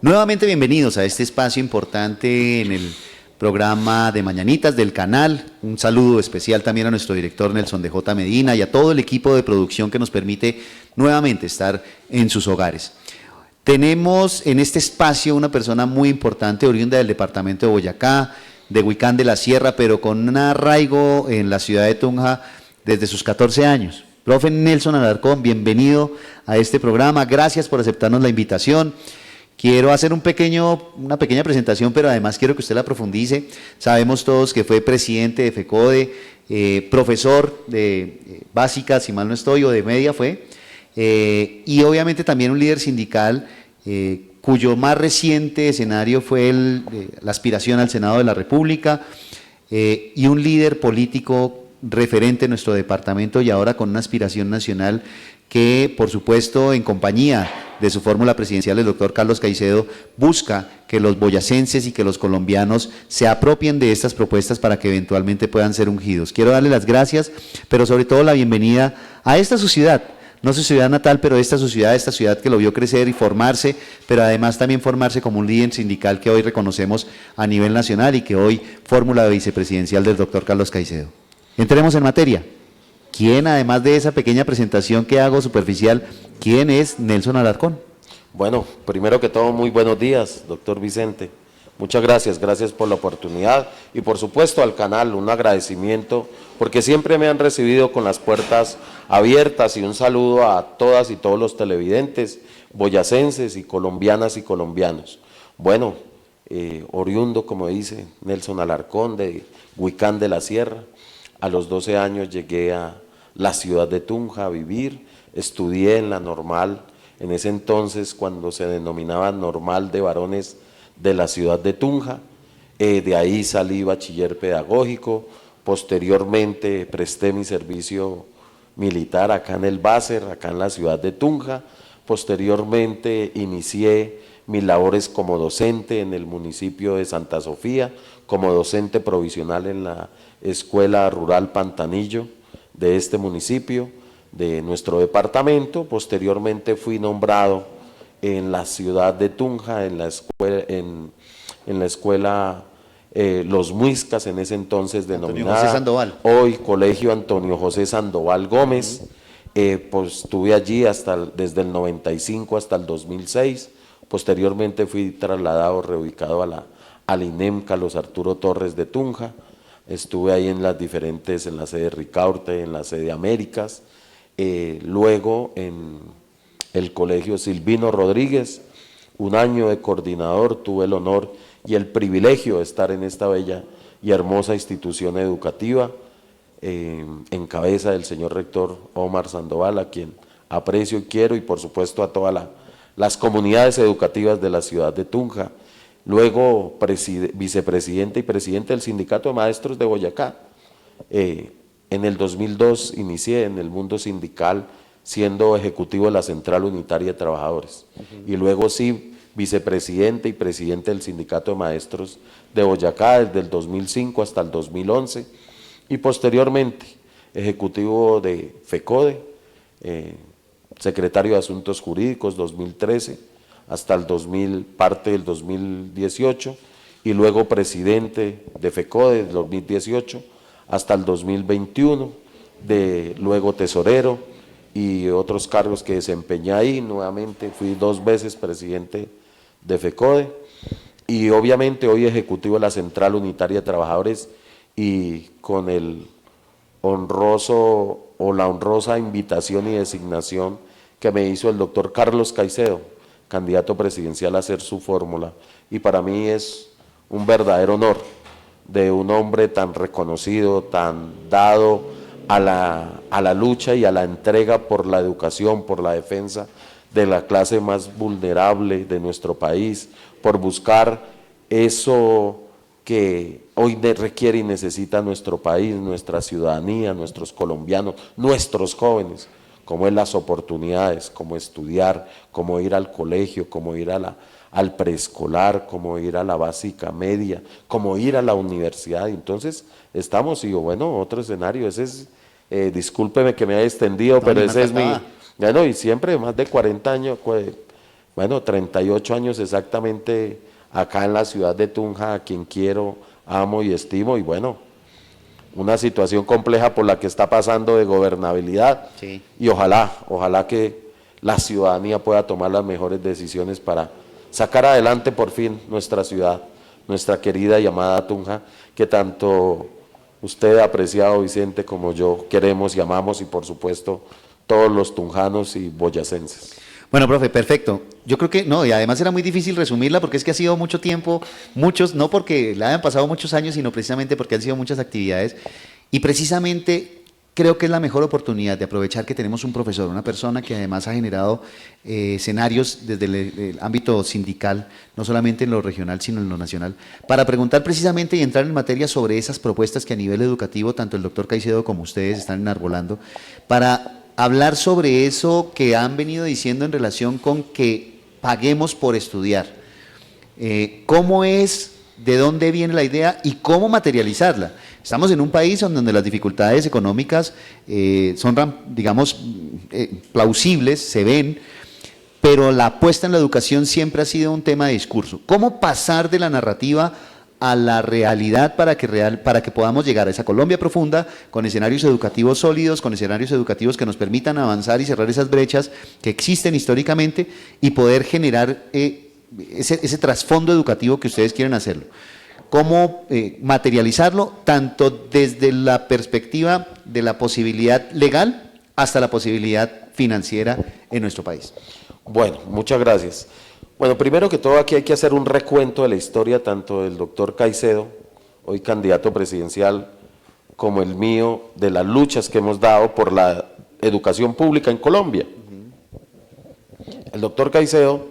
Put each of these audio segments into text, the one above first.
Nuevamente bienvenidos a este espacio importante en el programa de Mañanitas del canal. Un saludo especial también a nuestro director Nelson de J. Medina y a todo el equipo de producción que nos permite nuevamente estar en sus hogares. Tenemos en este espacio una persona muy importante, oriunda del departamento de Boyacá, de Huicán de la Sierra, pero con un arraigo en la ciudad de Tunja desde sus 14 años. Profe Nelson Alarcón, bienvenido a este programa, gracias por aceptarnos la invitación. Quiero hacer una pequeña presentación, pero además quiero que usted la profundice. Sabemos todos que fue presidente de FECODE, profesor de básica, si mal no estoy, o de media fue, y obviamente también un líder sindical cuyo más reciente escenario fue la aspiración al Senado de la República, y un líder político referente en nuestro departamento y ahora con una aspiración nacional que, por supuesto, en compañía de su fórmula presidencial, el doctor Carlos Caicedo, busca que los boyacenses y que los colombianos se apropien de estas propuestas para que eventualmente puedan ser ungidos. Quiero darle las gracias, pero sobre todo la bienvenida a esta su ciudad, no su ciudad natal, pero esta ciudad que lo vio crecer y formarse, pero además también formarse como un líder sindical que hoy reconocemos a nivel nacional y que hoy fórmula vicepresidencial del doctor Carlos Caicedo. Entremos en materia. ¿Quién, además de esa pequeña presentación que hago superficial, quién es Nelson Alarcón? Bueno, primero que todo, muy buenos días, doctor Vicente. Muchas gracias por la oportunidad y por supuesto al canal, un agradecimiento, porque siempre me han recibido con las puertas abiertas y un saludo a todas y todos los televidentes boyacenses y colombianas y colombianos. Bueno, oriundo, como dice Nelson Alarcón, de Huicán de la Sierra. A los 12 años llegué a la ciudad de Tunja a vivir, estudié en la normal, en ese entonces cuando se denominaba normal de varones de la ciudad de Tunja, de ahí salí bachiller pedagógico, posteriormente presté mi servicio militar acá en el Bácer, acá en la ciudad de Tunja, posteriormente inicié mis labores como docente en el municipio de Santa Sofía, como docente provisional en la Escuela Rural Pantanillo de este municipio, de nuestro departamento. Posteriormente fui nombrado en la ciudad de Tunja, en la escuela Los Muiscas, en ese entonces denominada, hoy Colegio Antonio José Sandoval Gómez. Pues estuve allí desde el 95 hasta el 2006, posteriormente fui trasladado, reubicado al INEM Carlos Arturo Torres de Tunja. Estuve ahí en la sede Ricaurte, en la sede Américas, luego en el colegio Silvino Rodríguez, un año de coordinador, tuve el honor y el privilegio de estar en esta bella y hermosa institución educativa, en cabeza del señor rector Omar Sandoval, a quien aprecio y quiero, y por supuesto a todas las comunidades educativas de la ciudad de Tunja. Luego vicepresidente y presidente del Sindicato de Maestros de Boyacá. En el 2002 inicié en el mundo sindical siendo ejecutivo de la Central Unitaria de Trabajadores. Y luego sí, vicepresidente y presidente del Sindicato de Maestros de Boyacá desde el 2005 hasta el 2011. Y posteriormente, ejecutivo de FECODE, secretario de Asuntos Jurídicos 2013, hasta el parte del 2018, y luego presidente de FECODE del 2018 hasta el 2021, luego tesorero y otros cargos que desempeñé ahí. Nuevamente fui 2 veces presidente de FECODE y obviamente hoy ejecutivo de la Central Unitaria de Trabajadores, y con la honrosa invitación y designación que me hizo el doctor Carlos Caicedo, candidato presidencial, a hacer su fórmula, y para mí es un verdadero honor de un hombre tan reconocido, tan dado a la lucha y a la entrega por la educación, por la defensa de la clase más vulnerable de nuestro país, por buscar eso que hoy requiere y necesita nuestro país, nuestra ciudadanía, nuestros colombianos, nuestros jóvenes, como es las oportunidades, como estudiar, como ir al colegio, como ir al preescolar, como ir a la básica media, como ir a la universidad. Entonces estamos, y bueno, otro escenario, ese es, discúlpeme que me haya extendido, pero ese es mi, bueno, y siempre más de 40 años bueno, 38 años exactamente acá en la ciudad de Tunja, a quien quiero, amo y estimo, y bueno, una situación compleja por la que está pasando de gobernabilidad, sí. Y ojalá que la ciudadanía pueda tomar las mejores decisiones para sacar adelante por fin nuestra ciudad, nuestra querida y amada Tunja, que tanto usted, apreciado Vicente, como yo queremos y amamos, y por supuesto todos los tunjanos y boyacenses. Bueno, profe, perfecto. Yo creo que no, y además era muy difícil resumirla porque es que ha sido mucho tiempo, muchos, no porque le hayan pasado muchos años, sino precisamente porque han sido muchas actividades. Y precisamente creo que es la mejor oportunidad de aprovechar que tenemos un profesor, una persona que además ha generado escenarios desde el ámbito sindical, no solamente en lo regional, sino en lo nacional, para preguntar precisamente y entrar en materia sobre esas propuestas que a nivel educativo, tanto el doctor Caicedo como ustedes están enarbolando, para hablar sobre eso que han venido diciendo en relación con que paguemos por estudiar. ¿Cómo es, de dónde viene la idea y cómo materializarla? Estamos en un país donde las dificultades económicas son, digamos, plausibles, se ven, pero la apuesta en la educación siempre ha sido un tema de discurso. ¿Cómo pasar de la narrativa a la realidad para que podamos llegar a esa Colombia profunda, con escenarios educativos sólidos, con escenarios educativos que nos permitan avanzar y cerrar esas brechas que existen históricamente y poder generar ese trasfondo educativo que ustedes quieren hacerlo? ¿Cómo materializarlo tanto desde la perspectiva de la posibilidad legal hasta la posibilidad financiera en nuestro país? Bueno, muchas gracias. Bueno, primero que todo aquí hay que hacer un recuento de la historia tanto del doctor Caicedo, hoy candidato presidencial, como el mío, de las luchas que hemos dado por la educación pública en Colombia. El doctor Caicedo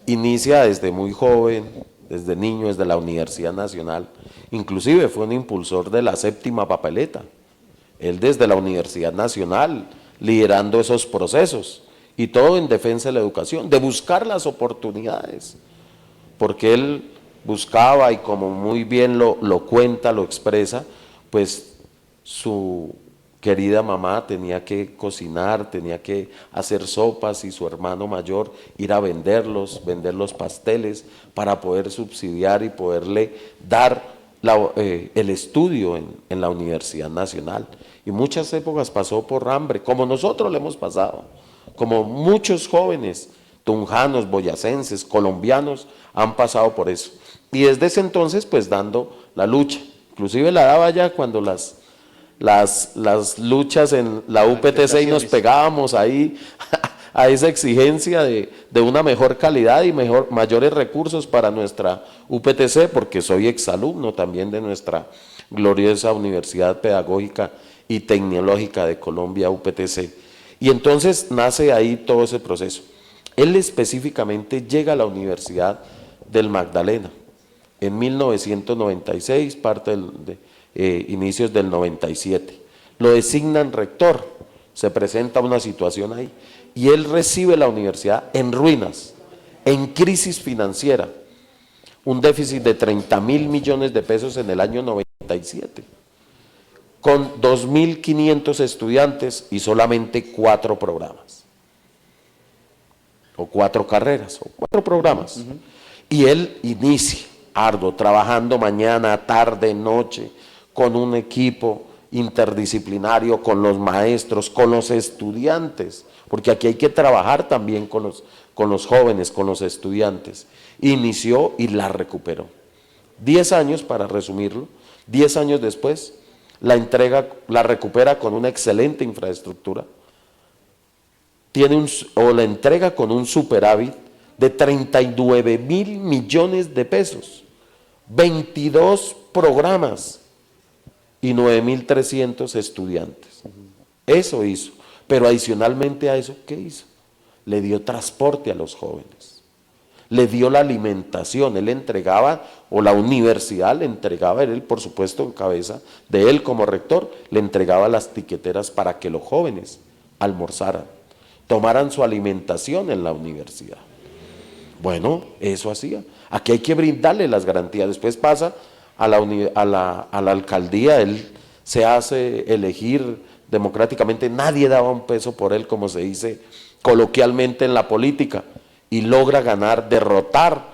inicia desde muy joven, desde niño, desde la Universidad Nacional, inclusive fue un impulsor de la séptima papeleta, él desde la Universidad Nacional, liderando esos procesos, y todo en defensa de la educación, de buscar las oportunidades, porque él buscaba, y como muy bien lo cuenta, lo expresa, pues su querida mamá tenía que cocinar, tenía que hacer sopas, y su hermano mayor ir a vender los pasteles para poder subsidiar y poderle dar el estudio en la Universidad Nacional. Y muchas épocas pasó por hambre, como nosotros le hemos pasado, como muchos jóvenes tunjanos, boyacenses, colombianos han pasado por eso. Y desde ese entonces pues dando la lucha, inclusive la daba ya cuando las luchas en la UPTC y nos pegábamos ahí a esa exigencia de una mejor calidad y mayores recursos para nuestra UPTC, porque soy exalumno también de nuestra gloriosa Universidad Pedagógica y Tecnológica de Colombia, UPTC. Y entonces nace ahí todo ese proceso. Él específicamente llega a la Universidad del Magdalena en 1996, parte de inicios del 97. Lo designan rector, se presenta una situación ahí, y él recibe la universidad en ruinas, en crisis financiera, un déficit de 30.000 millones de pesos en el año 97. Con 2.500 estudiantes y solamente 4 programas, o 4 carreras, o 4 programas. Y él inicia, arduo, trabajando mañana, tarde, noche, con un equipo interdisciplinario, con los maestros, con los estudiantes, porque aquí hay que trabajar también con los jóvenes, con los estudiantes. Inició y la recuperó. 10 años, para resumirlo, 10 años después, la recupera con una excelente infraestructura, la entrega con un superávit de 39.000 millones de pesos, 22 programas y 9.300 estudiantes. Eso hizo, pero adicionalmente a eso, ¿qué hizo? Le dio transporte a los jóvenes, le dio la alimentación, él entregaba, o la universidad le entregaba, él por supuesto en cabeza de él como rector, le entregaba las tiqueteras para que los jóvenes almorzaran, tomaran su alimentación en la universidad. Bueno, eso hacía. Aquí hay que brindarle las garantías. Después pasa a la alcaldía, él se hace elegir democráticamente, nadie daba un peso por él, como se dice coloquialmente en la política, y logra ganar, derrotar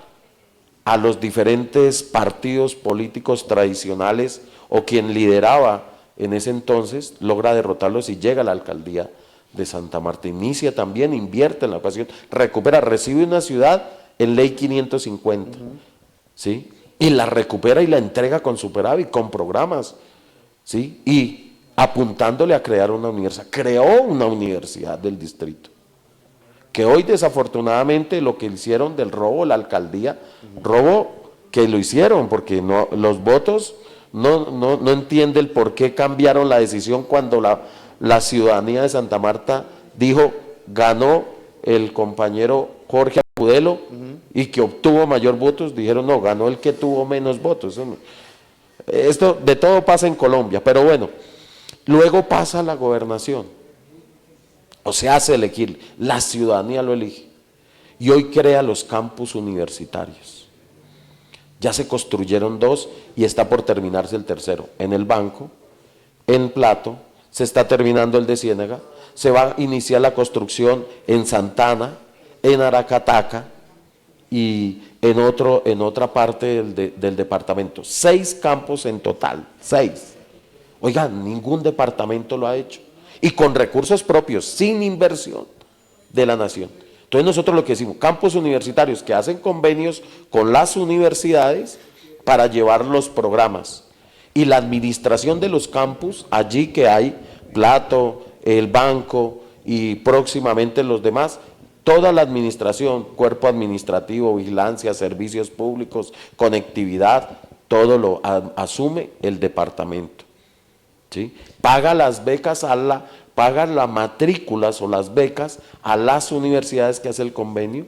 a los diferentes partidos políticos tradicionales o quien lideraba en ese entonces, logra derrotarlos y llega a la alcaldía de Santa Marta. Inicia también, invierte en la ocasión, recupera, recibe una ciudad en ley 550, ¿sí? Y la recupera y la entrega con superávit, con programas, ¿sí? Y apuntándole a crear una universidad. Creó una universidad del distrito, que hoy desafortunadamente lo que hicieron del robo, la alcaldía, robo que lo hicieron, porque no, los votos no entiende el por qué cambiaron la decisión cuando la ciudadanía de Santa Marta dijo, ganó el compañero Jorge Agudelo y que obtuvo mayor votos, dijeron no, ganó el que tuvo menos votos. Esto de todo pasa en Colombia, pero bueno, luego pasa la gobernación, o se hace elegir, la ciudadanía lo elige, y hoy crea los campus universitarios. Ya se construyeron 2 y está por terminarse el tercero, en el Banco, en Plato, se está terminando el de Ciénega, se va a iniciar la construcción en Santana, en Aracataca y en otra parte del departamento. 6 campos en total, 6. Oigan, ningún departamento lo ha hecho. Y con recursos propios, sin inversión de la nación. Entonces nosotros lo que decimos, campos universitarios que hacen convenios con las universidades para llevar los programas. Y la administración de los campus, allí que hay Plato, el Banco y próximamente los demás, toda la administración, cuerpo administrativo, vigilancia, servicios públicos, conectividad, todo lo asume el departamento, ¿sí? Paga las becas pagan las matrículas o las becas a las universidades que hace el convenio,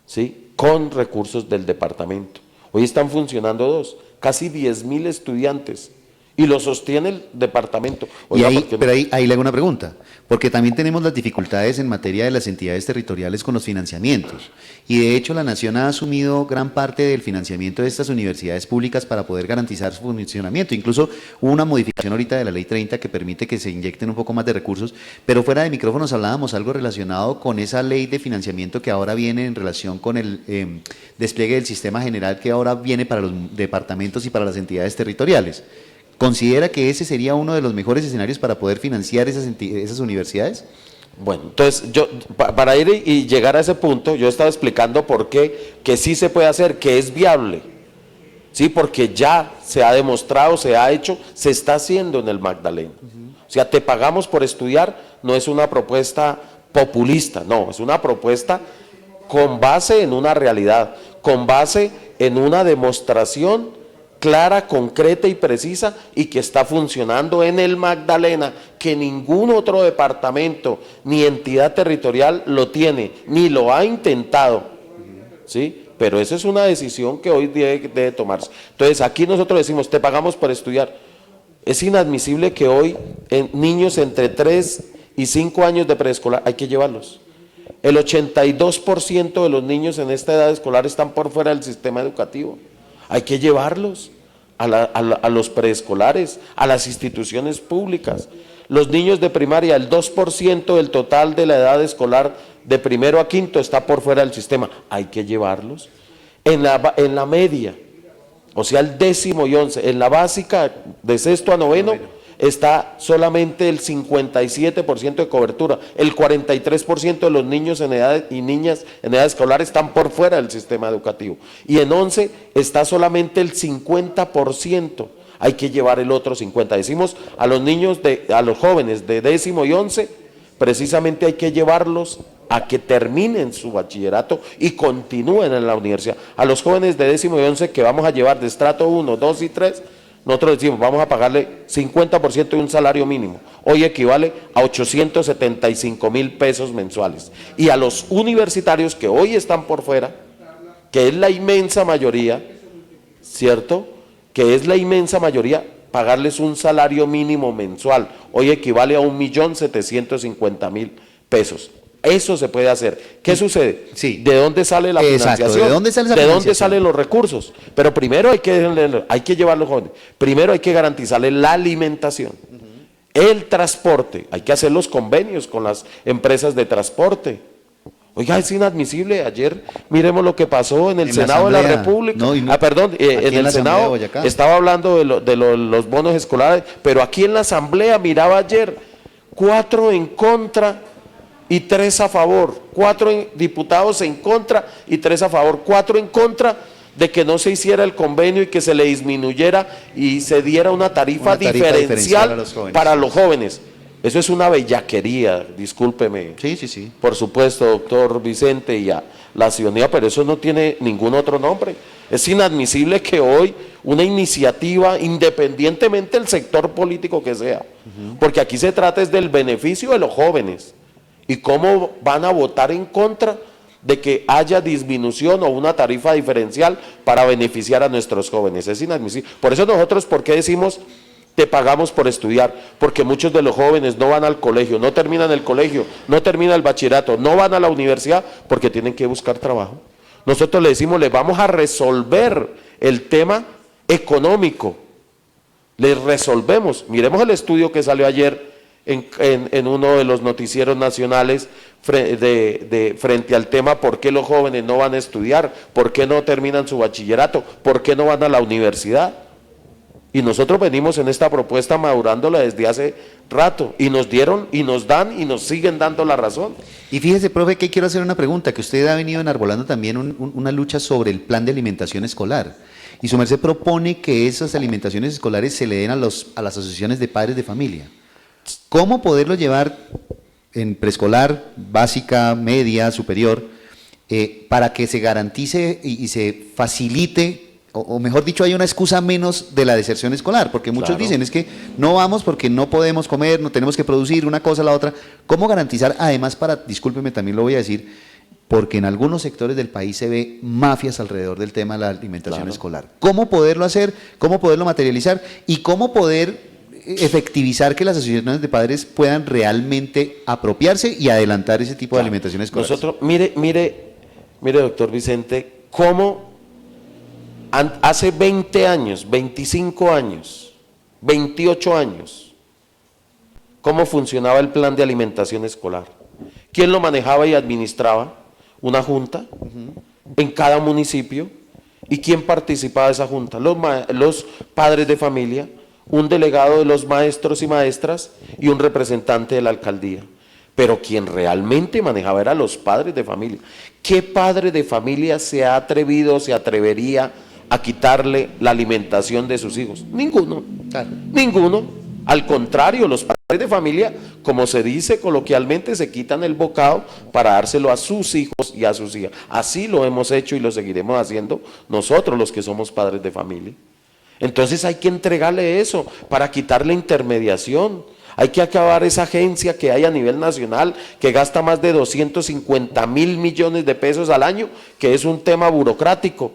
¿sí? Con recursos del departamento. Hoy están funcionando 2, casi 10.000 estudiantes y lo sostiene el departamento. Oiga, pero ahí le hago una pregunta, porque también tenemos las dificultades en materia de las entidades territoriales con los financiamientos, y de hecho la Nación ha asumido gran parte del financiamiento de estas universidades públicas para poder garantizar su funcionamiento. Incluso hubo una modificación ahorita de la Ley 30 que permite que se inyecten un poco más de recursos, pero fuera de micrófonos hablábamos algo relacionado con esa ley de financiamiento que ahora viene en relación con el despliegue del sistema general que ahora viene para los departamentos y para las entidades territoriales. ¿Considera que ese sería uno de los mejores escenarios para poder financiar esas universidades? Bueno, entonces yo, para ir y llegar a ese punto, yo estaba explicando por qué, que sí se puede hacer, que es viable, sí, porque ya se ha demostrado, se ha hecho, se está haciendo en el Magdalena. O sea, te pagamos por estudiar, no es una propuesta populista, no, es una propuesta con base en una realidad, con base en una demostración clara, concreta y precisa, y que está funcionando en el Magdalena, que ningún otro departamento ni entidad territorial lo tiene, ni lo ha intentado, ¿sí? Pero esa es una decisión que hoy debe tomarse. Entonces aquí nosotros decimos, te pagamos por estudiar. Es inadmisible que hoy niños entre 3 y 5 años de preescolar hay que llevarlos. El 82% de los niños en esta edad escolar están por fuera del sistema educativo. Hay que llevarlos a los preescolares, a las instituciones públicas. Los niños de primaria, el 2% del total de la edad escolar de primero a quinto está por fuera del sistema. Hay que llevarlos. En la media, o sea el 10º y 11, en la básica de sexto a noveno, está solamente el 57% de cobertura, el 43% de los niños y niñas en edad escolar están por fuera del sistema educativo, y en 11 está solamente el 50%, hay que llevar el otro 50%. Decimos a los jóvenes de 10º y 11, precisamente hay que llevarlos a que terminen su bachillerato y continúen en la universidad. A los jóvenes de 10º y 11 que vamos a llevar de estrato 1, 2 y 3, nosotros decimos, vamos a pagarle 50% de un salario mínimo. Hoy equivale a 875,000 pesos mensuales. Y a los universitarios que hoy están por fuera, que es la inmensa mayoría, ¿cierto? Que es la inmensa mayoría, pagarles un salario mínimo mensual. Hoy equivale a 1.750.000 pesos. Eso se puede hacer. ¿Qué sucede? Sí. ¿De dónde sale la financiación? ¿De dónde sale esa financiación? ¿De dónde financiación? salen los recursos? Pero primero hay que llevar a los jóvenes. Primero hay que garantizarles la alimentación. El transporte. Hay que hacer los convenios con las empresas de transporte. Oiga, es inadmisible. Ayer miremos lo que pasó en el Senado de la República. En el Senado estaba hablando de los bonos escolares, pero aquí en la Asamblea miraba ayer 4 en contra y 3 a favor. 4 diputados en contra y 3 a favor. 4 en contra de que no se hiciera el convenio y que se le disminuyera y se diera una tarifa diferencial para los jóvenes. Eso es una bellaquería, discúlpeme. Sí. Por supuesto, doctor Vicente, y a la ciudadanía, pero eso no tiene ningún otro nombre. Es inadmisible que hoy una iniciativa, independientemente del sector político que sea, porque aquí se trata es del beneficio de los jóvenes y cómo van a votar en contra de que haya disminución o una tarifa diferencial para beneficiar a nuestros jóvenes. Es inadmisible. Por eso nosotros, ¿por qué decimos te pagamos por estudiar? Porque muchos de los jóvenes no van al colegio, no terminan el colegio, no terminan el bachillerato, no van a la universidad porque tienen que buscar trabajo. Nosotros le decimos, les vamos a resolver el tema económico, les resolvemos. Miremos el estudio que salió ayer en uno de los noticieros nacionales frente al tema por qué los jóvenes no van a estudiar, por qué no terminan su bachillerato, por qué no van a la universidad. Y nosotros venimos en esta propuesta madurándola desde hace rato y nos dieron y nos dan y nos siguen dando la razón. Y fíjese, profe, que quiero hacer una pregunta, que usted ha venido enarbolando también una lucha sobre el plan de alimentación escolar. Y su merced propone que esas alimentaciones escolares se le den a las asociaciones de padres de familia. ¿Cómo poderlo llevar en preescolar, básica, media, superior, para que se garantice y se facilite, o mejor dicho, hay una excusa menos de la deserción escolar? Porque muchos dicen, es que no vamos porque no podemos comer, no tenemos que producir una cosa, la otra. ¿Cómo garantizar, además, discúlpeme, también lo voy a decir, porque en algunos sectores del país se ve mafias alrededor del tema de la alimentación escolar? ¿Cómo poderlo hacer? ¿Cómo poderlo materializar? ¿Y cómo poder efectivizar que las asociaciones de padres puedan realmente apropiarse y adelantar ese tipo de alimentación escolar? Nosotros, mire, doctor Vicente, cómo hace 20 años, 25 años, 28 años, cómo funcionaba el plan de alimentación escolar. ¿Quién lo manejaba y administraba? Una junta en cada municipio. ¿Y quién participaba de esa junta? Los padres de familia, un delegado de los maestros y maestras y un representante de la alcaldía. Pero quien realmente manejaba eran los padres de familia. ¿Qué padre de familia se ha atrevido, se atrevería a quitarle la alimentación de sus hijos? Ninguno, ninguno. Al contrario, los padres de familia, como se dice coloquialmente, se quitan el bocado para dárselo a sus hijos y a sus hijas. Así lo hemos hecho y lo seguiremos haciendo nosotros los que somos padres de familia. Entonces hay que entregarle eso para quitarle intermediación. Hay que acabar esa agencia que hay a nivel nacional que gasta más de 250.000 millones de pesos al año, que es un tema burocrático,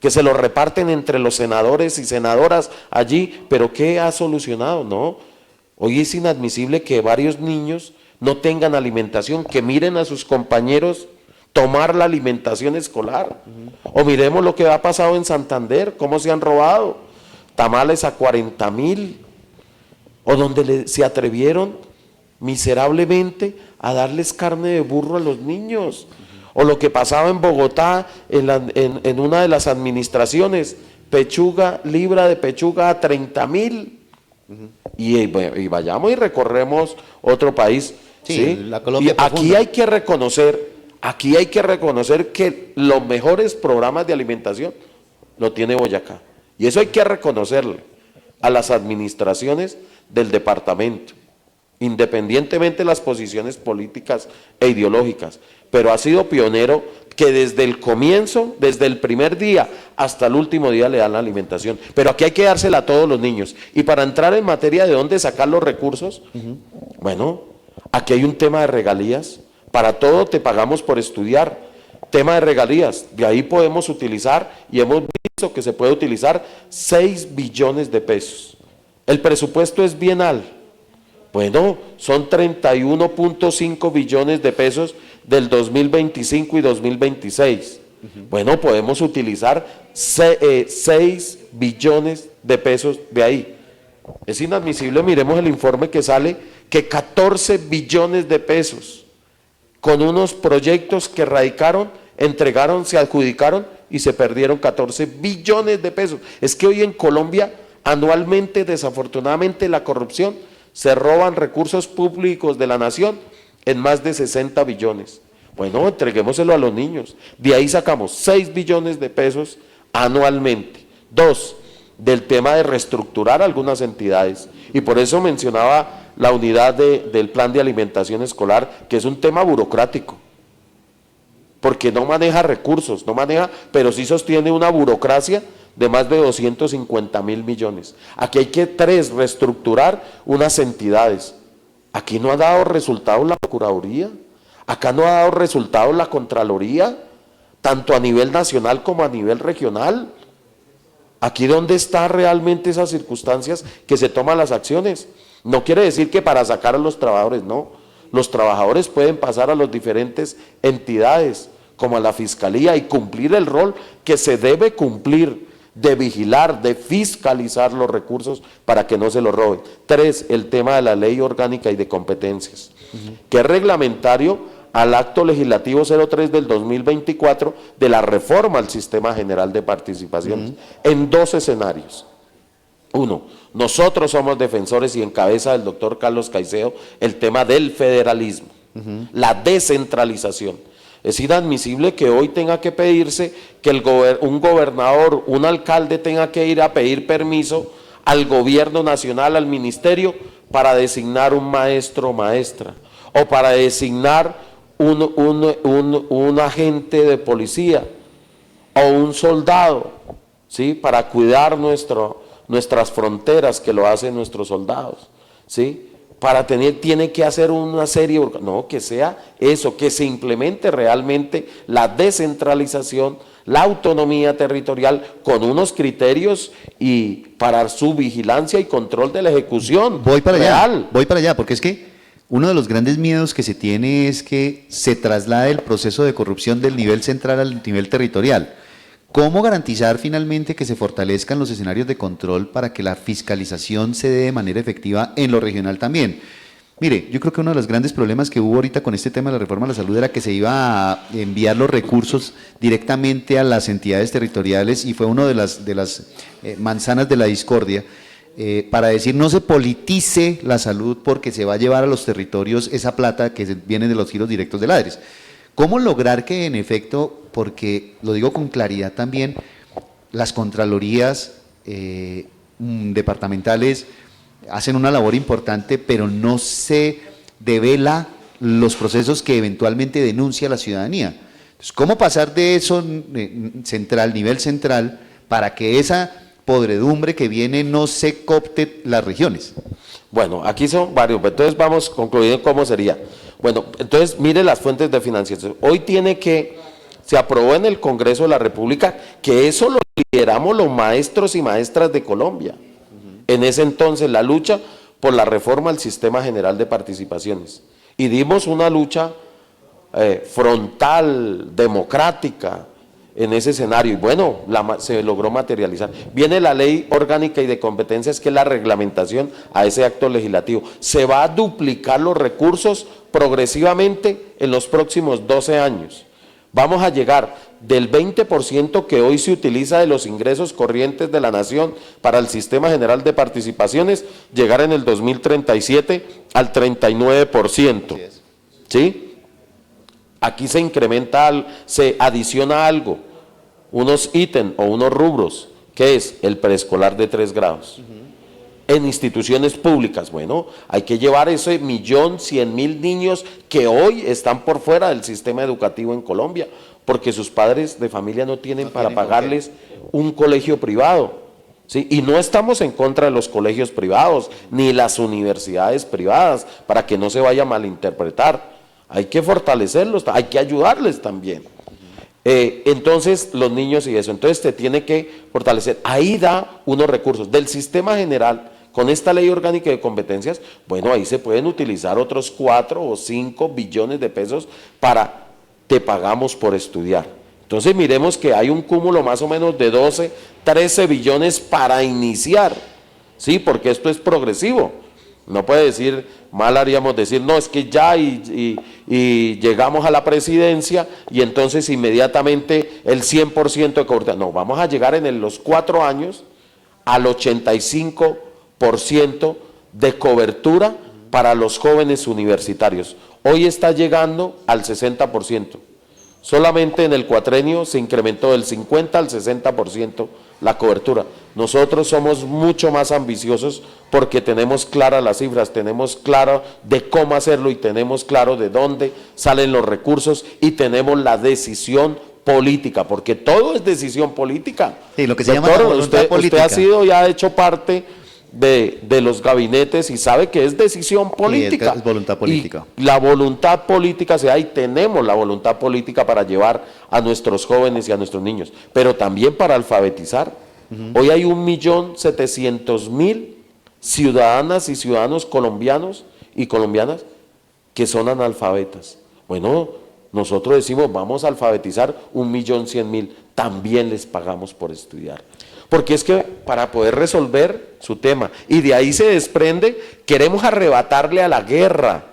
que se lo reparten entre los senadores y senadoras allí, pero ¿qué ha solucionado? No, hoy es inadmisible que varios niños no tengan alimentación, que miren a sus compañeros tomar la alimentación escolar. O miremos lo que ha pasado en Santander, cómo se han robado tamales a 40.000, o donde se atrevieron miserablemente a darles carne de burro a los niños, o lo que pasaba en Bogotá en una de las administraciones, libra de pechuga a 30.000, y vayamos y recorremos otro país. ¿sí? La Colombia y aquí hay que reconocer que los mejores programas de alimentación lo tiene Boyacá. Y eso hay que reconocerle a las administraciones del departamento, independientemente de las posiciones políticas e ideológicas, pero ha sido pionero que desde el comienzo, desde el primer día hasta el último día le dan la alimentación. Pero aquí hay que dársela a todos los niños. Y para entrar en materia de dónde sacar los recursos, bueno, aquí hay un tema de regalías. Para todo te pagamos por estudiar. Tema de regalías, de ahí podemos utilizar, y hemos visto que se puede utilizar 6 billones de pesos. El presupuesto es bienal. Bueno, son 31.5 billones de pesos del 2025 y 2026. Bueno, podemos utilizar 6 billones de pesos de ahí. Es inadmisible, miremos el informe que sale, que 14 billones de pesos con unos proyectos que radicaron, entregaron, se adjudicaron y se perdieron 14 billones de pesos. Es que hoy en Colombia, anualmente, desafortunadamente, la corrupción, se roban recursos públicos de la nación en más de 60 billones. Bueno, entreguémoselo a los niños. De ahí sacamos 6 billones de pesos anualmente. 2, del tema de reestructurar algunas entidades. Y por eso mencionaba la unidad del plan de alimentación escolar, que es un tema burocrático. Porque no maneja recursos, no maneja, pero sí sostiene una burocracia de más de 250.000 millones. Aquí hay que, 3, reestructurar unas entidades. Aquí no ha dado resultados la Procuraduría, acá no ha dado resultados la Contraloría, tanto a nivel nacional como a nivel regional. Aquí ¿dónde están realmente esas circunstancias que se toman las acciones? No quiere decir que para sacar a los trabajadores, no. Los trabajadores pueden pasar a las diferentes entidades, como a la Fiscalía, y cumplir el rol que se debe cumplir, de vigilar, de fiscalizar los recursos para que no se los roben. 3, el tema de la Ley Orgánica y de Competencias, que es reglamentario al Acto Legislativo 03 del 2024 de la reforma al Sistema General de Participaciones, en 2 escenarios. 1, nosotros somos defensores, y en cabeza del doctor Carlos Caicedo, el tema del federalismo, la descentralización. Es inadmisible que hoy tenga que pedirse que un gobernador, un alcalde tenga que ir a pedir permiso al gobierno nacional, al ministerio, para designar un maestro o maestra, o para designar un agente de policía, o un soldado, ¿sí?, para cuidar nuestras fronteras, que lo hacen nuestros soldados, ¿sí? Para tiene que hacer una serie, no, que sea eso, que se implemente realmente la descentralización, la autonomía territorial, con unos criterios y para su vigilancia y control de la ejecución. Voy para allá, porque es que uno de los grandes miedos que se tiene es que se traslade el proceso de corrupción del nivel central al nivel territorial. ¿Cómo garantizar finalmente que se fortalezcan los escenarios de control para que la fiscalización se dé de manera efectiva en lo regional también? Mire, yo creo que uno de los grandes problemas que hubo ahorita con este tema de la reforma a la salud era que se iba a enviar los recursos directamente a las entidades territoriales, y fue una de las manzanas de la discordia, para decir no se politice la salud porque se va a llevar a los territorios esa plata que viene de los giros directos del ADRES. ¿Cómo lograr que en efecto, porque lo digo con claridad también, las contralorías departamentales hacen una labor importante, pero no se devela los procesos que eventualmente denuncia la ciudadanía? Entonces, ¿cómo pasar de eso nivel central, para que esa podredumbre que viene no se coopte las regiones? Bueno, aquí son varios, entonces vamos concluyendo cómo sería. Bueno, entonces mire las fuentes de financiación. Hoy se aprobó en el Congreso de la República, que eso lo lideramos los maestros y maestras de Colombia. En ese entonces, la lucha por la reforma al Sistema General de Participaciones. Y dimos una lucha frontal, democrática, en ese escenario, y bueno, se logró materializar. Viene la Ley Orgánica y de Competencias, que es la reglamentación a ese acto legislativo. Se va a duplicar los recursos progresivamente en los próximos 12 años. Vamos a llegar del 20% que hoy se utiliza de los ingresos corrientes de la nación para el Sistema General de Participaciones, llegar en el 2037 al 39%. ¿Sí? Aquí se incrementa, se adiciona algo, unos ítems o unos rubros, que es el preescolar de 3 grados. En instituciones públicas, bueno, hay que llevar ese 1.100.000 niños que hoy están por fuera del sistema educativo en Colombia, porque sus padres de familia no tienen para pagarles un colegio privado. ¿Sí? Y no estamos en contra de los colegios privados, ni las universidades privadas, para que no se vaya a malinterpretar. Hay que fortalecerlos, hay que ayudarles también. Entonces, los niños y eso, entonces se tiene que fortalecer. Ahí da unos recursos del sistema general, con esta Ley Orgánica de Competencias, bueno, ahí se pueden utilizar otros 4 o 5 billones de pesos para te pagamos por estudiar. Entonces miremos que hay un cúmulo más o menos de 12, 13 billones para iniciar, ¿sí? Porque esto es progresivo. No puede decir, mal haríamos decir, no, es que ya y llegamos a la presidencia y entonces inmediatamente el 100% de cobertura. No, vamos a llegar en los 4 años al 85% de cobertura para los jóvenes universitarios. Hoy está llegando al 60%. Solamente en el cuatrenio se incrementó del 50 al 60% la cobertura. Nosotros somos mucho más ambiciosos porque tenemos claras las cifras, tenemos claro de cómo hacerlo y tenemos claro de dónde salen los recursos y tenemos la decisión política, porque todo es decisión política. Sí, lo que se llama la voluntad política. Usted ha sido y ha hecho parte de los gabinetes y sabe que es decisión política. Sí, es voluntad política. Y la voluntad política se da y tenemos la voluntad política para llevar a nuestros jóvenes y a nuestros niños, pero también para alfabetizar. Hoy hay 1.700.000 ciudadanas y ciudadanos colombianos y colombianas que son analfabetas. Bueno, nosotros decimos vamos a alfabetizar 1.100.000, también les pagamos por estudiar. Porque es que para poder resolver su tema, y de ahí se desprende, queremos arrebatarle a la guerra,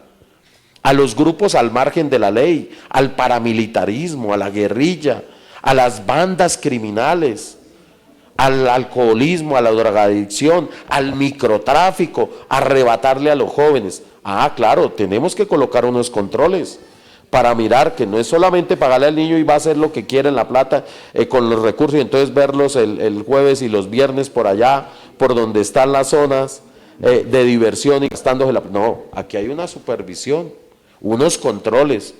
a los grupos al margen de la ley, al paramilitarismo, a la guerrilla, a las bandas criminales, al alcoholismo, a la drogadicción, al microtráfico, arrebatarle a los jóvenes. Ah, claro, tenemos que colocar unos controles para mirar que no es solamente pagarle al niño y va a hacer lo que quiere en la plata con los recursos y entonces verlos el jueves y los viernes por allá, por donde están las zonas de diversión y gastándose la... No, aquí hay una supervisión, unos controles,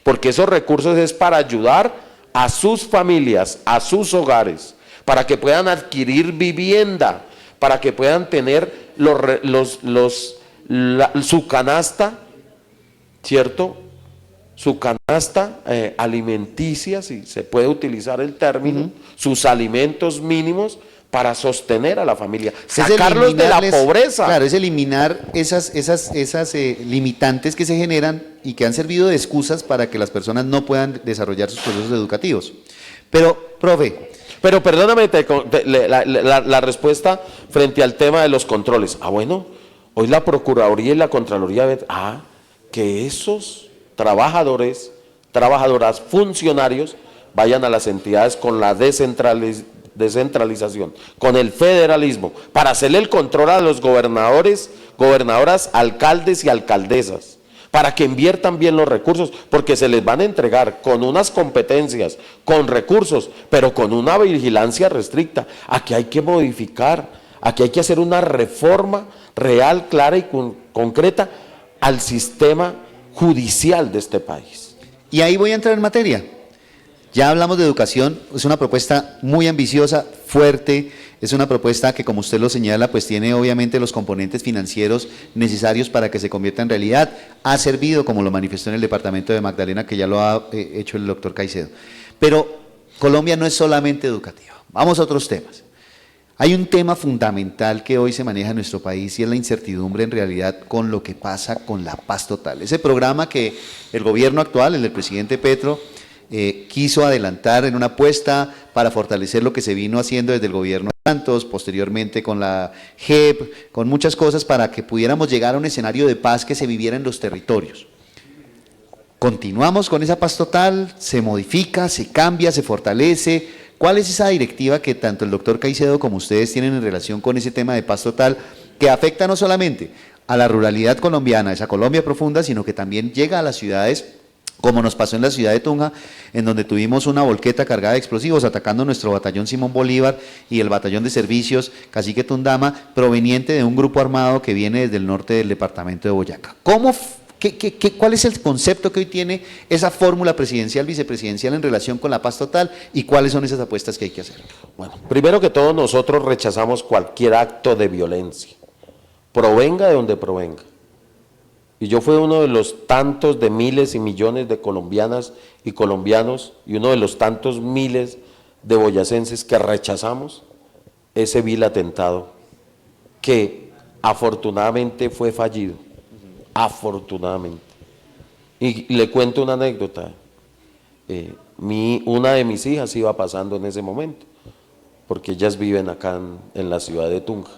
porque esos recursos es para ayudar a sus familias, a sus hogares, para que puedan adquirir vivienda, para que puedan tener su canasta, ¿cierto?, su canasta alimenticia, si se puede utilizar el término, sus alimentos mínimos para sostener a la familia, sacarlos de la pobreza. Claro, es eliminar esas limitantes que se generan y que han servido de excusas para que las personas no puedan desarrollar sus procesos educativos. Pero, profe... Pero perdóname la respuesta frente al tema de los controles. Ah, bueno, hoy la Procuraduría y la Contraloría ven, que esos trabajadores, trabajadoras, funcionarios, vayan a las entidades con la descentralización, con el federalismo, para hacerle el control a los gobernadores, gobernadoras, alcaldes y alcaldesas, para que inviertan bien los recursos, porque se les van a entregar con unas competencias, con recursos, pero con una vigilancia restricta. Aquí hay que modificar, aquí hay que hacer una reforma real, clara y concreta al sistema judicial de este país. Y ahí voy a entrar en materia. Ya hablamos de educación, es una propuesta muy ambiciosa, fuerte, es una propuesta que, como usted lo señala, pues tiene obviamente los componentes financieros necesarios para que se convierta en realidad. Ha servido, como lo manifestó en el departamento de Magdalena, que ya lo ha hecho el doctor Caicedo. Pero Colombia no es solamente educativa. Vamos a otros temas. Hay un tema fundamental que hoy se maneja en nuestro país y es la incertidumbre en realidad con lo que pasa con la paz total. Ese programa que el gobierno actual, el del presidente Petro, quiso adelantar en una apuesta para fortalecer lo que se vino haciendo desde el gobierno de Santos, posteriormente con la JEP, con muchas cosas para que pudiéramos llegar a un escenario de paz que se viviera en los territorios. ¿Continuamos con esa paz total? ¿Se modifica? ¿Se cambia? ¿Se fortalece? ¿Cuál es esa directiva que tanto el doctor Caicedo como ustedes tienen en relación con ese tema de paz total que afecta no solamente a la ruralidad colombiana, esa Colombia profunda, sino que también llega a las ciudades, como nos pasó en la ciudad de Tunja, en donde tuvimos una volqueta cargada de explosivos atacando nuestro batallón Simón Bolívar y el batallón de servicios Cacique Tundama, proveniente de un grupo armado que viene desde el norte del departamento de Boyacá? ¿Cuál es el concepto que hoy tiene esa fórmula presidencial, vicepresidencial en relación con la paz total y cuáles son esas apuestas que hay que hacer? Bueno, primero que todo nosotros rechazamos cualquier acto de violencia, provenga de donde provenga. Y yo fui uno de los tantos de miles y millones de colombianas y colombianos y uno de los tantos miles de boyacenses que rechazamos ese vil atentado que afortunadamente fue fallido. Afortunadamente. Y le cuento una anécdota. Una de mis hijas iba pasando en ese momento, porque ellas viven acá en la ciudad de Tunja.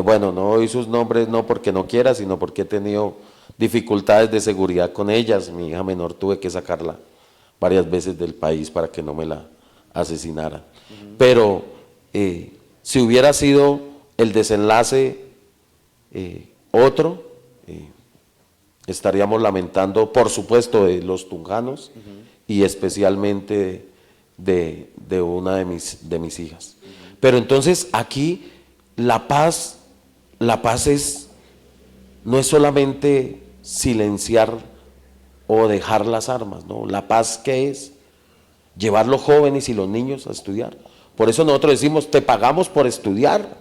Bueno, no doy sus nombres no porque no quiera, sino porque he tenido dificultades de seguridad con ellas. Mi hija menor tuve que sacarla varias veces del país para que no me la asesinara. Pero si hubiera sido el desenlace otro, estaríamos lamentando, por supuesto, de los tunjanos y especialmente de una de mis hijas. Pero entonces aquí la paz no es solamente silenciar o dejar las armas, ¿no? La paz, ¿qué es? Llevar los jóvenes y los niños a estudiar. Por eso nosotros decimos, te pagamos por estudiar.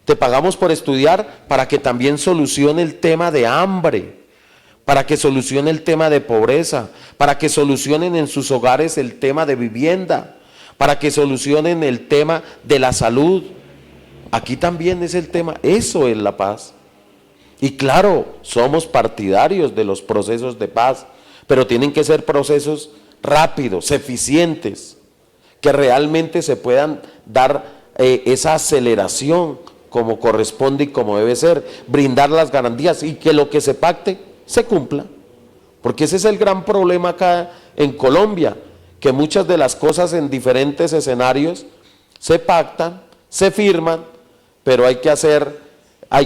Te pagamos por estudiar para que también solucione el tema de hambre, para que solucione el tema de pobreza, para que solucionen en sus hogares el tema de vivienda, para que solucionen el tema de la salud. Aquí también es el tema, eso es la paz. Y claro, somos partidarios de los procesos de paz, pero tienen que ser procesos rápidos, eficientes, que realmente se puedan dar esa aceleración como corresponde y como debe ser, brindar las garantías y que lo que se pacte se cumpla. Porque ese es el gran problema acá en Colombia, que muchas de las cosas en diferentes escenarios se pactan, se firman, pero hay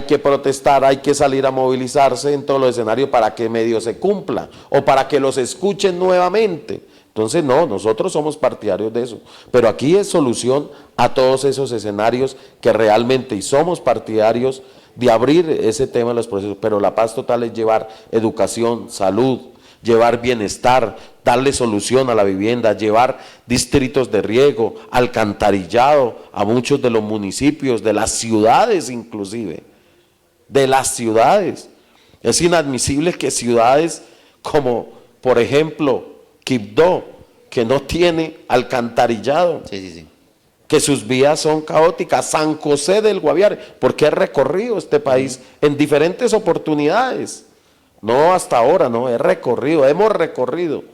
que protestar, hay que salir a movilizarse en todos los escenarios para que medio se cumpla o para que los escuchen nuevamente. Entonces no, nosotros somos partidarios de eso, pero aquí es solución a todos esos escenarios que realmente, y somos partidarios de abrir ese tema de los procesos, pero la paz total es llevar educación, salud, llevar bienestar, darle solución a la vivienda, llevar distritos de riego, alcantarillado a muchos de los municipios, de las ciudades inclusive, de las ciudades. Es inadmisible que ciudades como, por ejemplo, Quibdó, que no tiene alcantarillado, que sus vías son caóticas, San José del Guaviare, porque he recorrido este país en diferentes oportunidades, no hasta ahora, no, hemos recorrido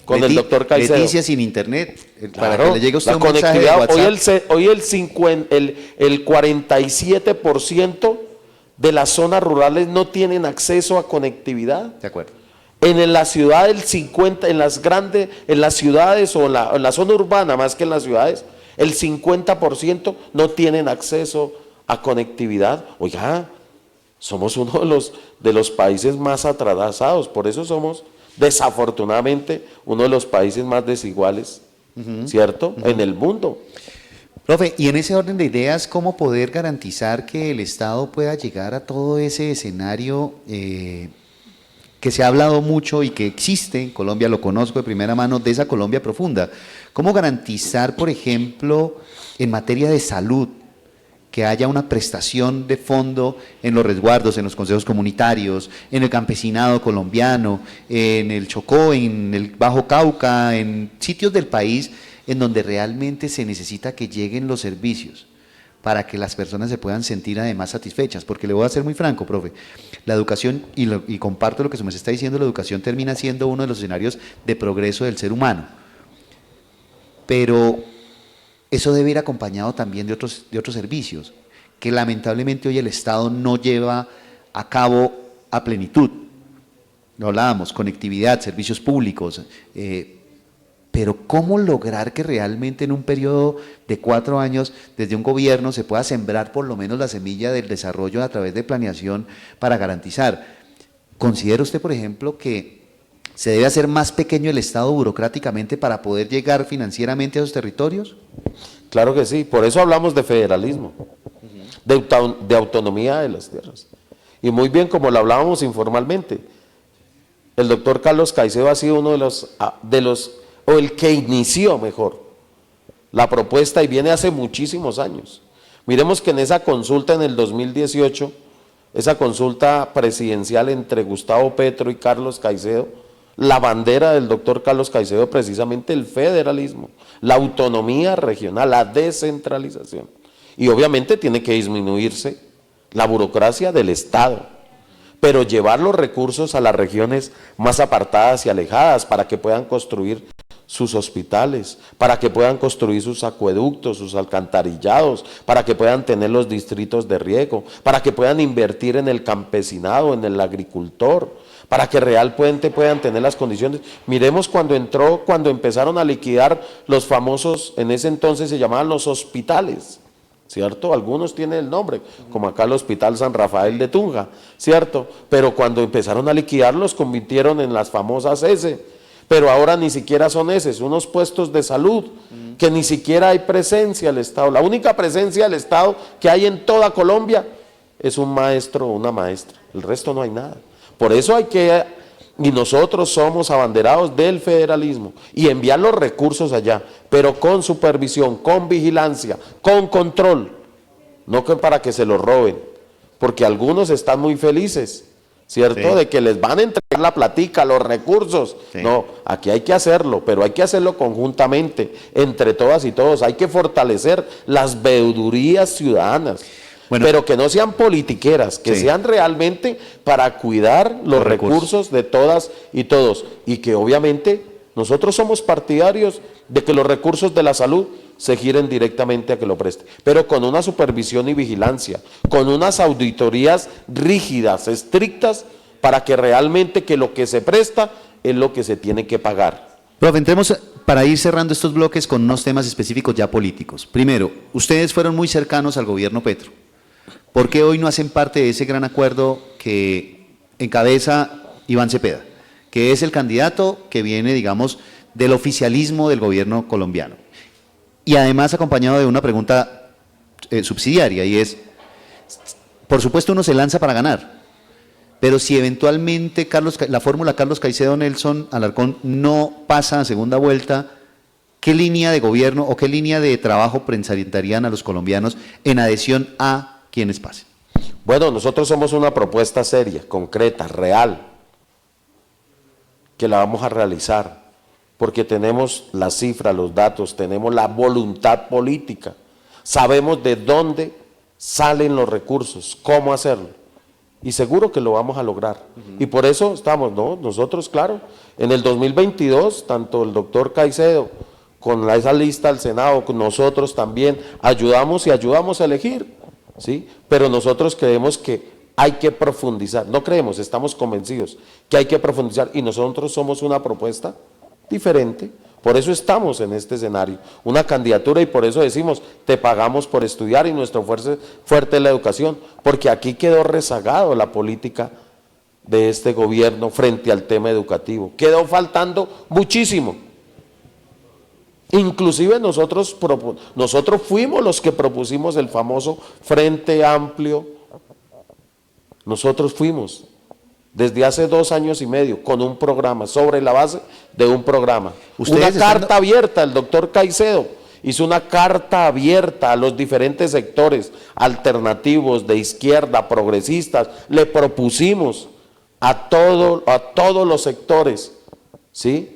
con el doctor Caicedo. Leticia sin internet, para que le llegue a usted un mensaje de WhatsApp. Hoy el 47% de las zonas rurales no tienen acceso a conectividad. De acuerdo. En la ciudad el 50%, en las ciudades o en la zona urbana más que en las ciudades, el 50% no tienen acceso a conectividad. Oiga, somos uno de los países más atrasados, por eso somos desafortunadamente uno de los países más desiguales, ¿cierto? En el mundo. Profe, y en ese orden de ideas, ¿cómo poder garantizar que el Estado pueda llegar a todo ese escenario que se ha hablado mucho y que existe en Colombia, lo conozco de primera mano, de esa Colombia profunda? ¿Cómo garantizar, por ejemplo, en materia de salud, que haya una prestación de fondo en los resguardos, en los consejos comunitarios, en el campesinado colombiano, en el Chocó, en el Bajo Cauca, en sitios del país en donde realmente se necesita que lleguen los servicios para que las personas se puedan sentir además satisfechas? Porque le voy a ser muy franco, profe, la educación, y comparto lo que se me está diciendo, la educación termina siendo uno de los escenarios de progreso del ser humano, pero eso debe ir acompañado también de otros servicios, que lamentablemente hoy el Estado no lleva a cabo a plenitud. Lo hablábamos, conectividad, servicios públicos, pero ¿cómo lograr que realmente en un periodo de 4 años desde un gobierno se pueda sembrar por lo menos la semilla del desarrollo a través de planeación para garantizar? ¿Considera usted, por ejemplo, que se debe hacer más pequeño el Estado burocráticamente para poder llegar financieramente a esos territorios? Claro que sí, por eso hablamos de federalismo, de autonomía de las tierras. Y muy bien, como lo hablábamos informalmente, el doctor Carlos Caicedo ha sido uno o el que inició mejor la propuesta, y viene hace muchísimos años. Miremos que en esa consulta en el 2018, esa consulta presidencial entre Gustavo Petro y Carlos Caicedo, la bandera del doctor Carlos Caicedo precisamente el federalismo, la autonomía regional, la descentralización. Y obviamente tiene que disminuirse la burocracia del Estado, pero llevar los recursos a las regiones más apartadas y alejadas para que puedan construir sus hospitales, para que puedan construir sus acueductos, sus alcantarillados, para que puedan tener los distritos de riego, para que puedan invertir en el campesinado, en el agricultor, para que realmente puedan tener las condiciones. Miremos cuando empezaron a liquidar los famosos, en ese entonces se llamaban los hospitales, ¿cierto? Algunos tienen el nombre, como acá el Hospital San Rafael de Tunja, ¿cierto? Pero cuando empezaron a liquidarlos, convirtieron en las famosas S, pero ahora ni siquiera son S, unos puestos de salud, que ni siquiera hay presencia del Estado. La única presencia del Estado que hay en toda Colombia es un maestro o una maestra, el resto no hay nada. Por eso y nosotros somos abanderados del federalismo y enviar los recursos allá, pero con supervisión, con vigilancia, con control, no para que se los roben, porque algunos están muy felices, ¿cierto? Sí. De que les van a entregar la platica, los recursos. Sí. No, aquí hay que hacerlo, pero hay que hacerlo conjuntamente, entre todas y todos. Hay que fortalecer las veedurías ciudadanas. Bueno, pero que no sean politiqueras, que sean realmente para cuidar los recursos de todas y todos. Y que obviamente nosotros somos partidarios de que los recursos de la salud se giren directamente a que lo preste, pero con una supervisión y vigilancia, con unas auditorías rígidas, estrictas, para que realmente que lo que se presta es lo que se tiene que pagar. Profe, entremos para ir cerrando estos bloques con unos temas específicos ya políticos. Primero, ustedes fueron muy cercanos al gobierno Petro. ¿Por qué hoy no hacen parte de ese gran acuerdo que encabeza Iván Cepeda, que es el candidato que viene, digamos, del oficialismo del gobierno colombiano? Y además acompañado de una pregunta subsidiaria, y es, por supuesto uno se lanza para ganar, pero si eventualmente la fórmula Carlos Caicedo-Nelson Alarcón no pasa a segunda vuelta, ¿qué línea de gobierno o qué línea de trabajo presentarían a los colombianos en adhesión a quienes pasen? Bueno, nosotros somos una propuesta seria, concreta, real, que la vamos a realizar, porque tenemos las cifras, los datos, tenemos la voluntad política, sabemos de dónde salen los recursos, cómo hacerlo, y seguro que lo vamos a lograr. Y por eso estamos, ¿no? Nosotros, claro, en el 2022, tanto el doctor Caicedo, con esa lista al Senado, con nosotros también, ayudamos a elegir, ¿sí? Pero nosotros creemos que hay que profundizar, no creemos, estamos convencidos que hay que profundizar, y nosotros somos una propuesta diferente, por eso estamos en este escenario, una candidatura, y por eso decimos, te pagamos por estudiar, y nuestro fuerte es la educación, porque aquí quedó rezagado la política de este gobierno frente al tema educativo, quedó faltando muchísimo. Inclusive nosotros fuimos los que propusimos el famoso Frente Amplio, nosotros fuimos desde hace 2 años y medio con un programa, sobre la base de un programa, una carta abierta. El doctor Caicedo hizo una carta abierta a los diferentes sectores alternativos, de izquierda, progresistas, le propusimos a todos los sectores, ¿sí?,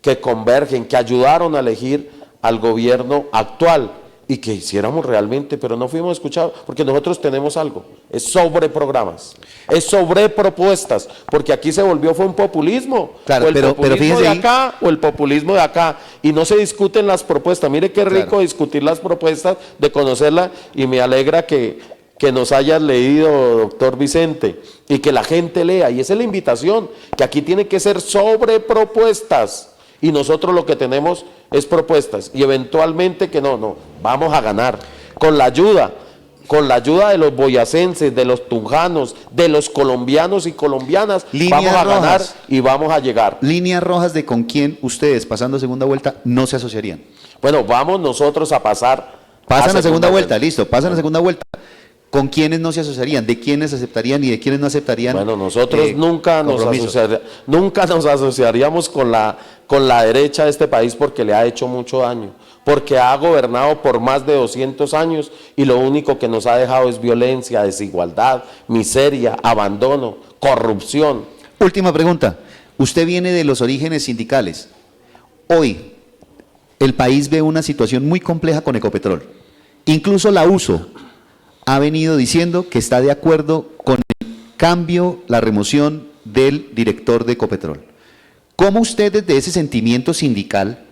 que convergen, que ayudaron a elegir al gobierno actual y que hiciéramos realmente, pero no fuimos escuchados, porque nosotros tenemos algo, es sobre programas, es sobre propuestas, porque aquí fue un populismo, claro, o el populismo de acá o el populismo de acá, y no se discuten las propuestas. Mire qué rico, claro, discutir las propuestas, de conocerlas, y me alegra que nos hayas leído, doctor Vicente, y que la gente lea, y esa es la invitación, que aquí tiene que ser sobre propuestas. Y nosotros lo que tenemos es propuestas, y eventualmente que no, vamos a ganar, con la ayuda de los boyacenses, de los tunjanos, de los colombianos y colombianas, vamos a ganar y vamos a llegar. Líneas rojas de con quién ustedes, pasando segunda vuelta, no se asociarían. Bueno, vamos nosotros a pasar. Pasan a segunda vuelta, listo, pasan a segunda vuelta. ¿Con quiénes no se asociarían? ¿De quiénes aceptarían y de quiénes no aceptarían? Bueno, nosotros nunca nos asociaríamos con la derecha de este país, porque le ha hecho mucho daño, porque ha gobernado por más de 200 años y lo único que nos ha dejado es violencia, desigualdad, miseria, abandono, corrupción. Última pregunta, usted viene de los orígenes sindicales. Hoy el país ve una situación muy compleja con Ecopetrol. Incluso la USO ha venido diciendo que está de acuerdo con el cambio, la remoción del director de Ecopetrol. ¿Cómo usted desde ese sentimiento sindical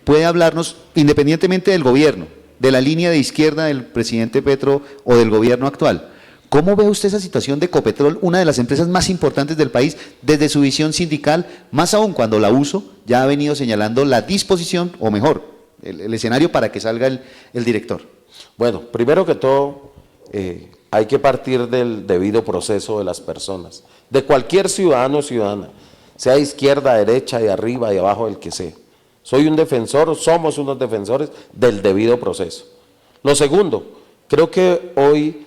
puede hablarnos, independientemente del gobierno, de la línea de izquierda del presidente Petro o del gobierno actual? ¿Cómo ve usted esa situación de Ecopetrol, una de las empresas más importantes del país, desde su visión sindical, más aún cuando la USO ya ha venido señalando la disposición, o mejor, el escenario para que salga el director? Bueno, primero que todo, hay que partir del debido proceso de las personas, de cualquier ciudadano o ciudadana, sea de izquierda, derecha, de arriba, de abajo, el que sea. Soy un defensor, somos unos defensores del debido proceso. Lo segundo, creo que hoy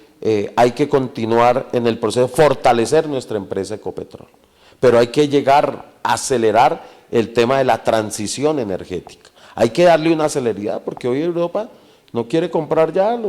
hay que continuar en el proceso, fortalecer nuestra empresa Ecopetrol, pero hay que llegar a acelerar el tema de la transición energética. Hay que darle una celeridad porque hoy Europa no quiere comprar ya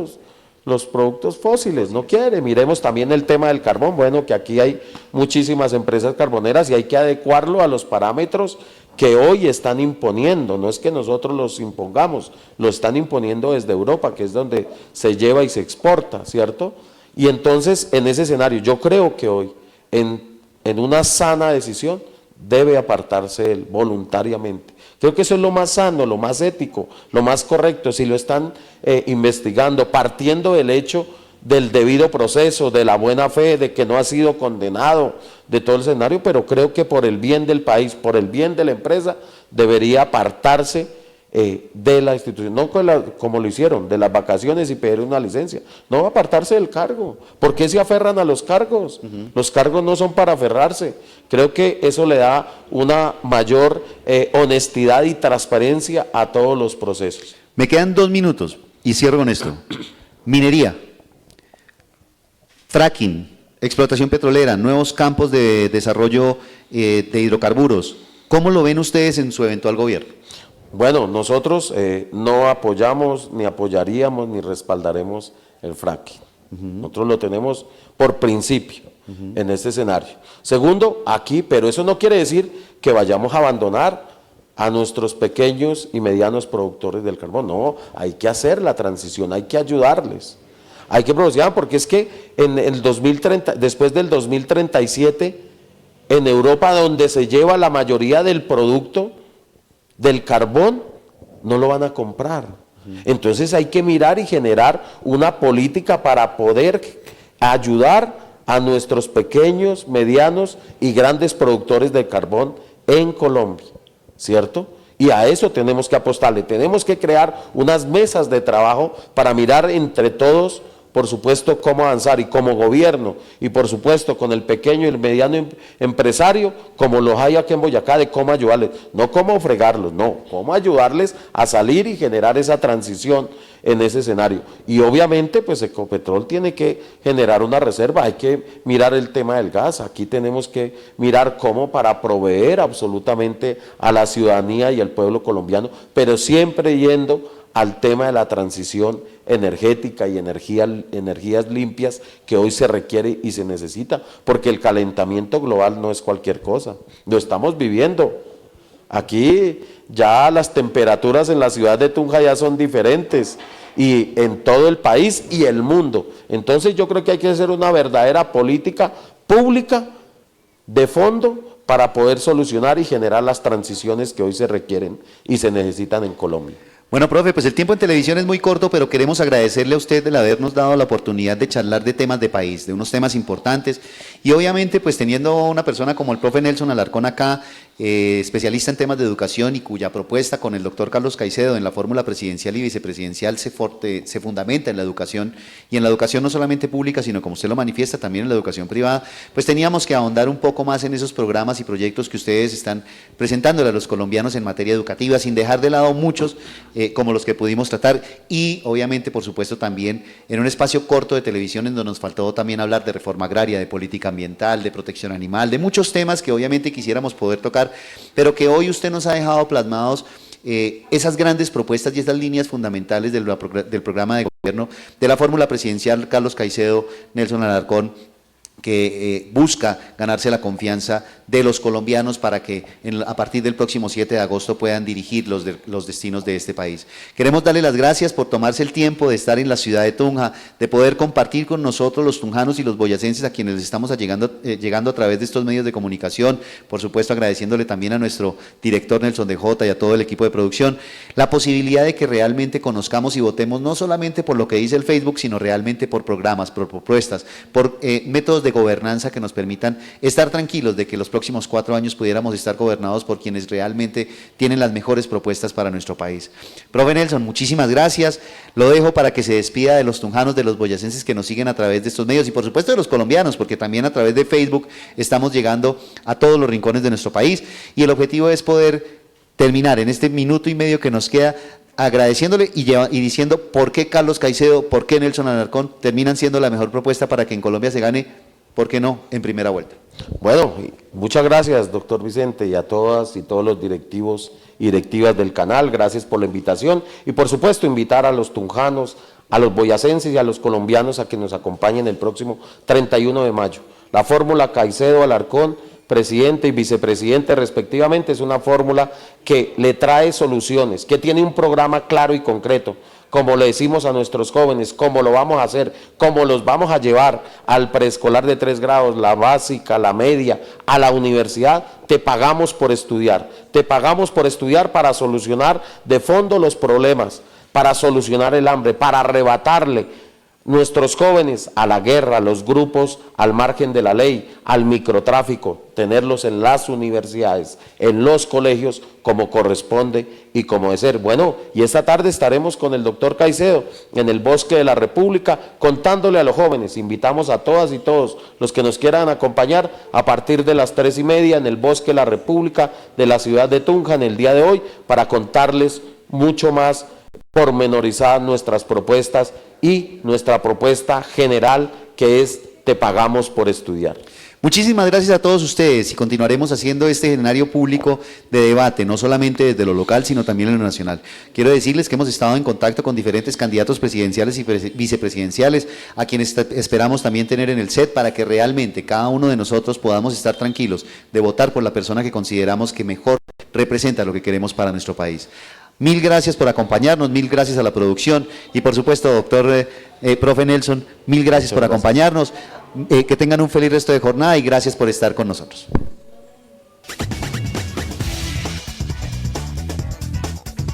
los productos fósiles, no quiere. Miremos también el tema del carbón, bueno, que aquí hay muchísimas empresas carboneras y hay que adecuarlo a los parámetros que hoy están imponiendo, no es que nosotros los impongamos, lo están imponiendo desde Europa, que es donde se lleva y se exporta, ¿cierto? Y entonces, en ese escenario, yo creo que hoy, en una sana decisión, debe apartarse él voluntariamente. Creo que eso es lo más sano, lo más ético, lo más correcto, si lo están investigando, partiendo del hecho del debido proceso, de la buena fe, de que no ha sido condenado, de todo el escenario, pero creo que por el bien del país, por el bien de la empresa, debería apartarse de la institución, no como lo hicieron, de las vacaciones y pedir una licencia, no, apartarse del cargo. ¿Por qué se aferran a los cargos? Los cargos no son para aferrarse. Creo que eso le da una mayor honestidad y transparencia a todos los procesos. Me quedan 2 minutos y cierro con esto. Minería, fracking, explotación petrolera, nuevos campos de desarrollo de hidrocarburos. ¿Cómo lo ven ustedes en su eventual gobierno? Bueno, nosotros no apoyamos, ni apoyaríamos, ni respaldaremos el fracking. Nosotros lo tenemos por principio en este escenario. Segundo, aquí, pero eso no quiere decir que vayamos a abandonar a nuestros pequeños y medianos productores del carbón. No, hay que hacer la transición, hay que ayudarles. Hay que producir, porque es que en el 2030, después del 2037, en Europa, donde se lleva la mayoría del producto del carbón, no lo van a comprar. Entonces hay que mirar y generar una política para poder ayudar a nuestros pequeños, medianos y grandes productores de carbón en Colombia, ¿cierto? Y a eso tenemos que apostarle, tenemos que crear unas mesas de trabajo para mirar entre todos, por supuesto, cómo avanzar, y como gobierno, y por supuesto con el pequeño y el mediano empresario, como los hay aquí en Boyacá, de cómo ayudarles, no cómo fregarlos, no, cómo ayudarles a salir y generar esa transición en ese escenario. Y obviamente, pues Ecopetrol tiene que generar una reserva, hay que mirar el tema del gas, aquí tenemos que mirar cómo para proveer absolutamente a la ciudadanía y al pueblo colombiano, pero siempre yendo al tema de la transición energética y energías limpias que hoy se requiere y se necesita, porque el calentamiento global no es cualquier cosa, lo estamos viviendo. Aquí ya las temperaturas en la ciudad de Tunja ya son diferentes, y en todo el país y el mundo. Entonces yo creo que hay que hacer una verdadera política pública de fondo para poder solucionar y generar las transiciones que hoy se requieren y se necesitan en Colombia. Bueno, profe, pues el tiempo en televisión es muy corto, pero queremos agradecerle a usted el habernos dado la oportunidad de charlar de temas de país, de unos temas importantes, y obviamente pues teniendo una persona como el profe Nelson Alarcón acá, especialista en temas de educación y cuya propuesta con el doctor Carlos Caicedo en la fórmula presidencial y vicepresidencial se fundamenta en la educación, y en la educación no solamente pública, sino como usted lo manifiesta, también en la educación privada, pues teníamos que ahondar un poco más en esos programas y proyectos que ustedes están presentándole a los colombianos en materia educativa, sin dejar de lado muchos, como los que pudimos tratar, y obviamente, por supuesto, también en un espacio corto de televisión en donde nos faltó también hablar de reforma agraria, de política ambiental, de protección animal, de muchos temas que obviamente quisiéramos poder tocar, pero que hoy usted nos ha dejado plasmados esas grandes propuestas y esas líneas fundamentales del programa de gobierno de la fórmula presidencial Carlos Caicedo, Nelson Alarcón, que busca ganarse la confianza de los colombianos para que a partir del próximo 7 de agosto puedan dirigir los destinos de este país. Queremos darle las gracias por tomarse el tiempo de estar en la ciudad de Tunja, de poder compartir con nosotros los tunjanos y los boyacenses a quienes les estamos llegando a través de estos medios de comunicación, por supuesto agradeciéndole también a nuestro director Nelson de Jota y a todo el equipo de producción, la posibilidad de que realmente conozcamos y votemos no solamente por lo que dice el Facebook, sino realmente por programas, por propuestas, por métodos de gobernanza que nos permitan estar tranquilos de que los próximos 4 años pudiéramos estar gobernados por quienes realmente tienen las mejores propuestas para nuestro país. Profe Nelson, muchísimas gracias. Lo dejo para que se despida de los tunjanos, de los boyacenses que nos siguen a través de estos medios y por supuesto de los colombianos, porque también a través de Facebook estamos llegando a todos los rincones de nuestro país y el objetivo es poder terminar en este minuto y medio que nos queda agradeciéndole y diciendo por qué Carlos Caicedo, por qué Nelson Alarcón terminan siendo la mejor propuesta para que en Colombia se gane, ¿por qué no?, en primera vuelta. Bueno, muchas gracias, doctor Vicente, y a todas y todos los directivos y directivas del canal, gracias por la invitación y por supuesto invitar a los tunjanos, a los boyacenses y a los colombianos a que nos acompañen el próximo 31 de mayo. La fórmula Caicedo-Alarcón, presidente y vicepresidente respectivamente, es una fórmula que le trae soluciones, que tiene un programa claro y concreto, como le decimos a nuestros jóvenes, cómo lo vamos a hacer, cómo los vamos a llevar al preescolar de 3 grados, la básica, la media, a la universidad. Te pagamos por estudiar para solucionar de fondo los problemas, para solucionar el hambre, para arrebatarle nuestros jóvenes a la guerra, a los grupos al margen de la ley, al microtráfico, tenerlos en las universidades, en los colegios, como corresponde y como debe ser. Bueno, y esta tarde estaremos con el doctor Caicedo en el Bosque de la República, contándole a los jóvenes. Invitamos a todas y todos los que nos quieran acompañar a partir de las 3:30 en el Bosque de la República de la ciudad de Tunja en el día de hoy, para contarles mucho más pormenorizadas nuestras propuestas y nuestra propuesta general, que es te pagamos por estudiar. Muchísimas gracias a todos ustedes y continuaremos haciendo este escenario público de debate, no solamente desde lo local, sino también en lo nacional. Quiero decirles que hemos estado en contacto con diferentes candidatos presidenciales y vicepresidenciales, a quienes esperamos también tener en el set para que realmente cada uno de nosotros podamos estar tranquilos de votar por la persona que consideramos que mejor representa lo que queremos para nuestro país. Mil gracias por acompañarnos, mil gracias a la producción y por supuesto, doctor profe Nelson, mil gracias por acompañarnos. Que tengan un feliz resto de jornada y gracias por estar con nosotros.